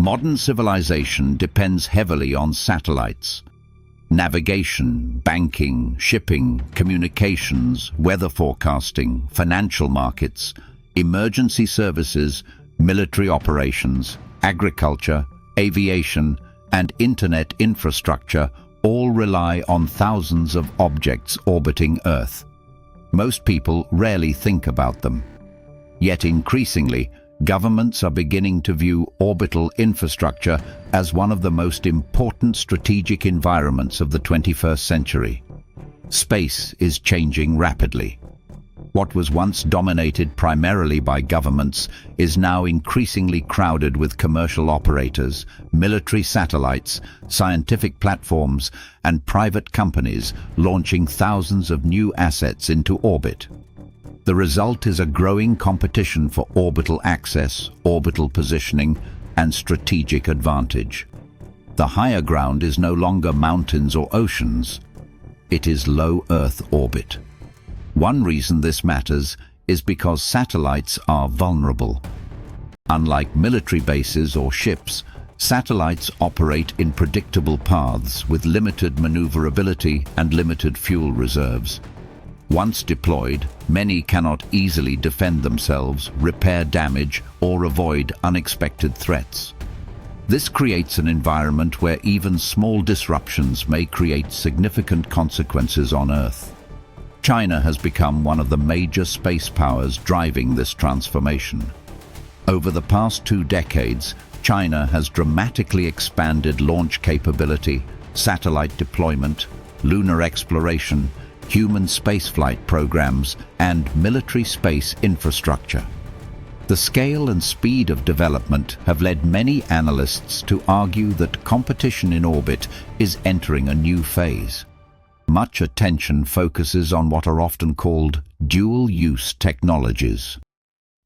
Modern civilization depends heavily on satellites. Navigation, banking, shipping, communications, weather forecasting, financial markets, emergency services, military operations, agriculture, aviation, and internet infrastructure all rely on thousands of objects orbiting Earth. Most people rarely think about them. Yet increasingly, governments are beginning to view orbital infrastructure as one of the most important strategic environments of the 21st century. Space is changing rapidly. What was once dominated primarily by governments is now increasingly crowded with commercial operators, military satellites, scientific platforms, and private companies launching thousands of new assets into orbit. The result is a growing competition for orbital access, orbital positioning, and strategic advantage. The higher ground is no longer mountains or oceans. It is low Earth orbit. One reason this matters is because satellites are vulnerable. Unlike military bases or ships, satellites operate in predictable paths with limited maneuverability and limited fuel reserves. Once deployed, many cannot easily defend themselves, repair damage, or avoid unexpected threats. This creates an environment where even small disruptions may create significant consequences on Earth. China has become one of the major space powers driving this transformation. Over the past 2 decades, China has dramatically expanded launch capability, satellite deployment, lunar exploration, human spaceflight programs, and military space infrastructure. The scale and speed of development have led many analysts to argue that competition in orbit is entering a new phase. Much attention focuses on what are often called dual-use technologies.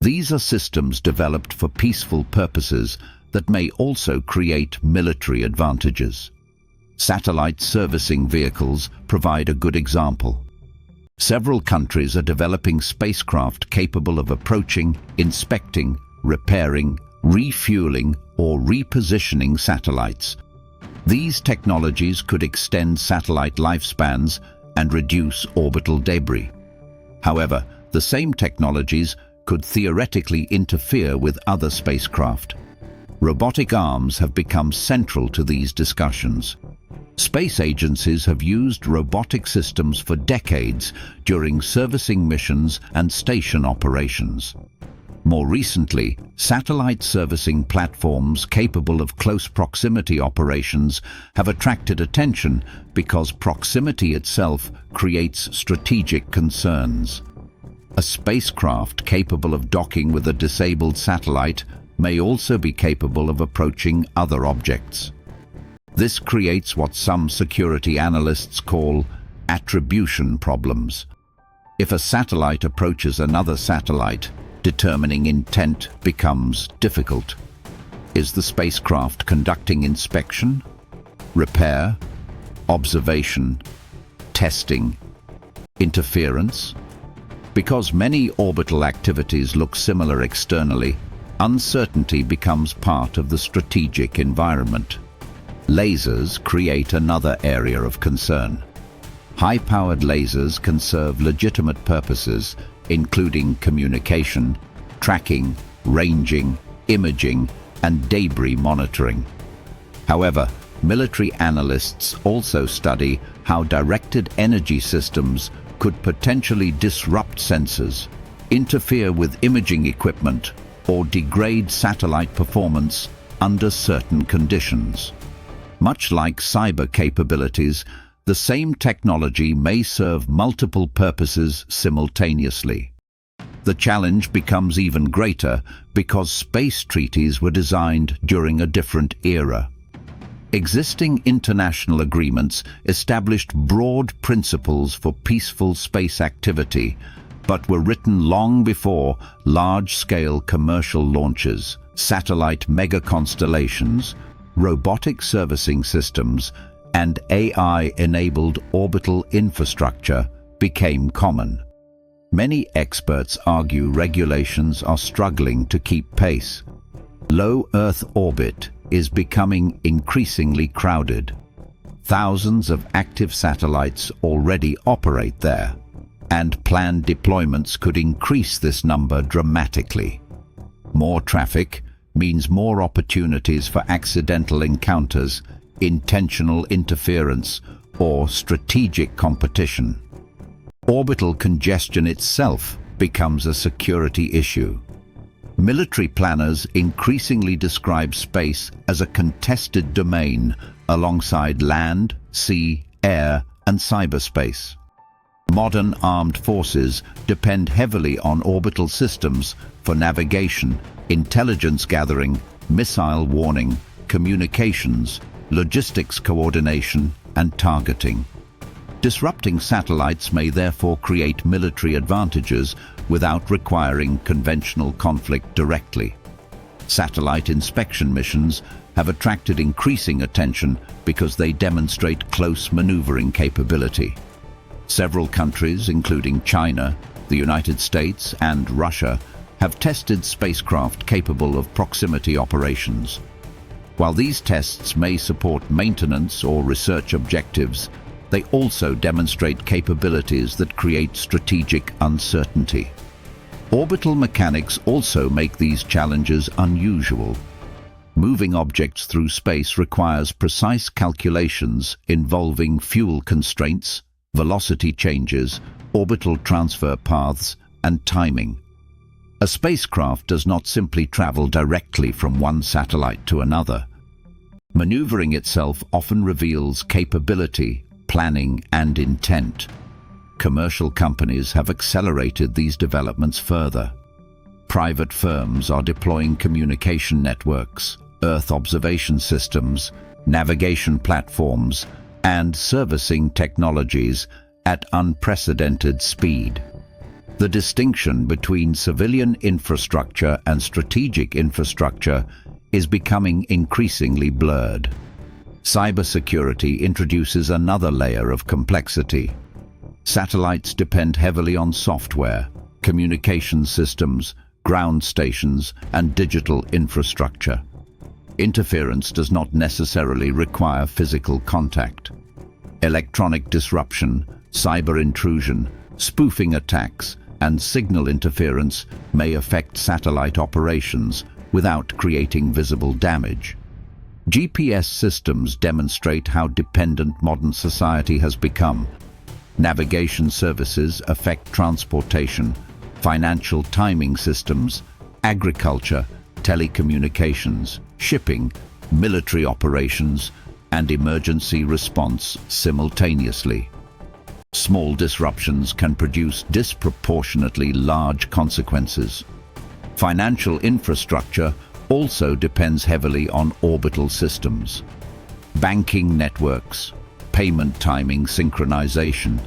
These are systems developed for peaceful purposes that may also create military advantages. Satellite servicing vehicles provide a good example. Several countries are developing spacecraft capable of approaching, inspecting, repairing, refueling, or repositioning satellites. These technologies could extend satellite lifespans and reduce orbital debris. However, the same technologies could theoretically interfere with other spacecraft. Robotic arms have become central to these discussions. Space agencies have used robotic systems for decades during servicing missions and station operations. More recently, satellite servicing platforms capable of close proximity operations have attracted attention because proximity itself creates strategic concerns. A spacecraft capable of docking with a disabled satellite may also be capable of approaching other objects. This creates what some security analysts call attribution problems. If a satellite approaches another satellite, determining intent becomes difficult. Is the spacecraft conducting inspection, repair, observation, testing, interference? Because many orbital activities look similar externally, uncertainty becomes part of the strategic environment. Lasers create another area of concern. High-powered lasers can serve legitimate purposes, including communication, tracking, ranging, imaging, and debris monitoring. However, military analysts also study how directed energy systems could potentially disrupt sensors, interfere with imaging equipment, or degrade satellite performance under certain conditions. Much like cyber capabilities, the same technology may serve multiple purposes simultaneously. The challenge becomes even greater because space treaties were designed during a different era. Existing international agreements established broad principles for peaceful space activity, but were written long before large-scale commercial launches, satellite mega-constellations, robotic servicing systems, and AI-enabled orbital infrastructure became common. Many experts argue regulations are struggling to keep pace. Low Earth orbit is becoming increasingly crowded. Thousands of active satellites already operate there, and planned deployments could increase this number dramatically. More traffic means more opportunities for accidental encounters, intentional interference, or strategic competition. Orbital congestion itself becomes a security issue. Military planners increasingly describe space as a contested domain alongside land, sea, air, and cyberspace. Modern armed forces depend heavily on orbital systems for navigation, intelligence gathering, missile warning, communications, logistics coordination, and targeting. Disrupting satellites may therefore create military advantages without requiring conventional conflict directly. Satellite inspection missions have attracted increasing attention because they demonstrate close maneuvering capability. Several countries, including China, the United States, and Russia, have tested spacecraft capable of proximity operations. While these tests may support maintenance or research objectives, they also demonstrate capabilities that create strategic uncertainty. Orbital mechanics also make these challenges unusual. Moving objects through space requires precise calculations involving fuel constraints, velocity changes, orbital transfer paths, and timing. A spacecraft does not simply travel directly from one satellite to another. Maneuvering itself often reveals capability, planning, and intent. Commercial companies have accelerated these developments further. Private firms are deploying communication networks, Earth observation systems, navigation platforms, and servicing technologies at unprecedented speed. The distinction between civilian infrastructure and strategic infrastructure is becoming increasingly blurred. Cybersecurity introduces another layer of complexity. Satellites depend heavily on software, communication systems, ground stations, and digital infrastructure. Interference does not necessarily require physical contact. Electronic disruption, cyber intrusion, spoofing attacks, and signal interference may affect satellite operations without creating visible damage. GPS systems demonstrate how dependent modern society has become. Navigation services affect transportation, financial timing systems, agriculture, telecommunications, shipping, military operations, and emergency response simultaneously. Small disruptions can produce disproportionately large consequences. Financial infrastructure also depends heavily on orbital systems. Banking networks, payment timing synchronization,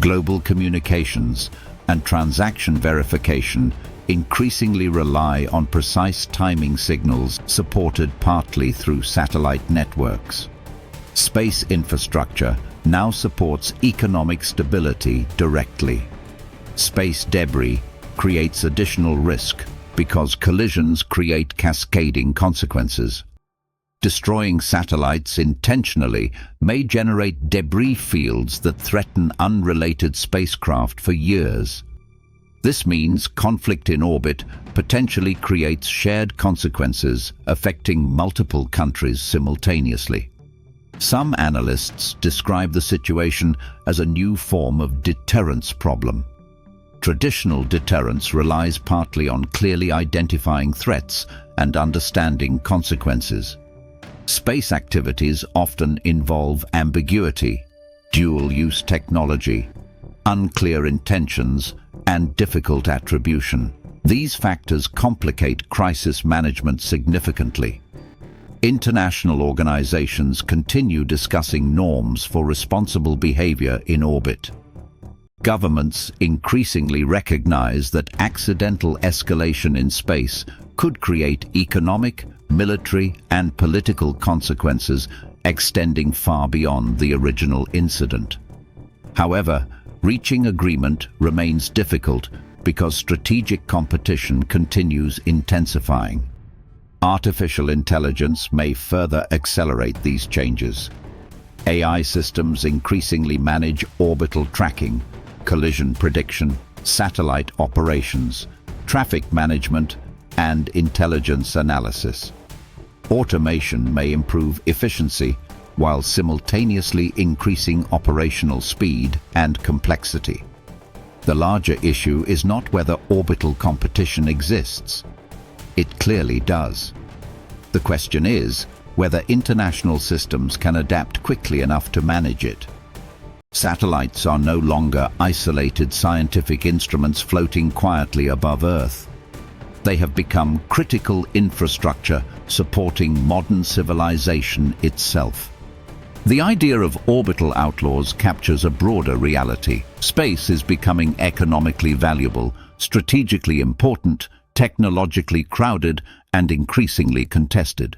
global communications, and transaction verification increasingly rely on precise timing signals supported partly through satellite networks. Space infrastructure now supports economic stability directly. Space debris creates additional risk because collisions create cascading consequences. Destroying satellites intentionally may generate debris fields that threaten unrelated spacecraft for years. This means conflict in orbit potentially creates shared consequences affecting multiple countries simultaneously. Some analysts describe the situation as a new form of deterrence problem. Traditional deterrence relies partly on clearly identifying threats and understanding consequences. Space activities often involve ambiguity, dual-use technology, unclear intentions, and difficult attribution. These factors complicate crisis management significantly. International organizations continue discussing norms for responsible behavior in orbit. Governments increasingly recognize that accidental escalation in space could create economic, military, and political consequences extending far beyond the original incident. However, reaching agreement remains difficult because strategic competition continues intensifying. Artificial intelligence may further accelerate these changes. AI systems increasingly manage orbital tracking, collision prediction, satellite operations, traffic management, and intelligence analysis. Automation may improve efficiency while simultaneously increasing operational speed and complexity. The larger issue is not whether orbital competition exists. It clearly does. The question is whether international systems can adapt quickly enough to manage it. Satellites are no longer isolated scientific instruments floating quietly above Earth. They have become critical infrastructure supporting modern civilization itself. The idea of orbital outlaws captures a broader reality. Space is becoming economically valuable, strategically important, technologically crowded, and increasingly contested.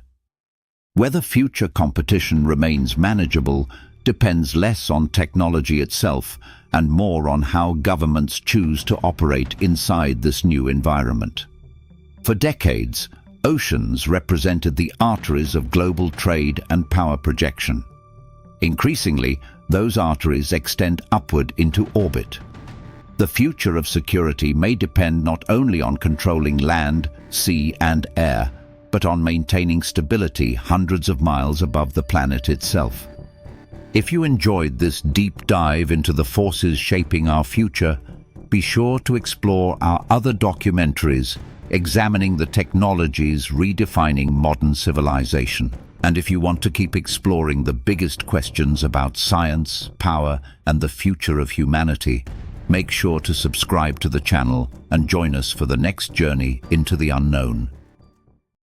Whether future competition remains manageable depends less on technology itself and more on how governments choose to operate inside this new environment. For decades, oceans represented the arteries of global trade and power projection. Increasingly, those arteries extend upward into orbit. The future of security may depend not only on controlling land, sea, and air, but on maintaining stability hundreds of miles above the planet itself. If you enjoyed this deep dive into the forces shaping our future, be sure to explore our other documentaries examining the technologies redefining modern civilization. And if you want to keep exploring the biggest questions about science, power, and the future of humanity, make sure to subscribe to the channel and join us for the next journey into the unknown.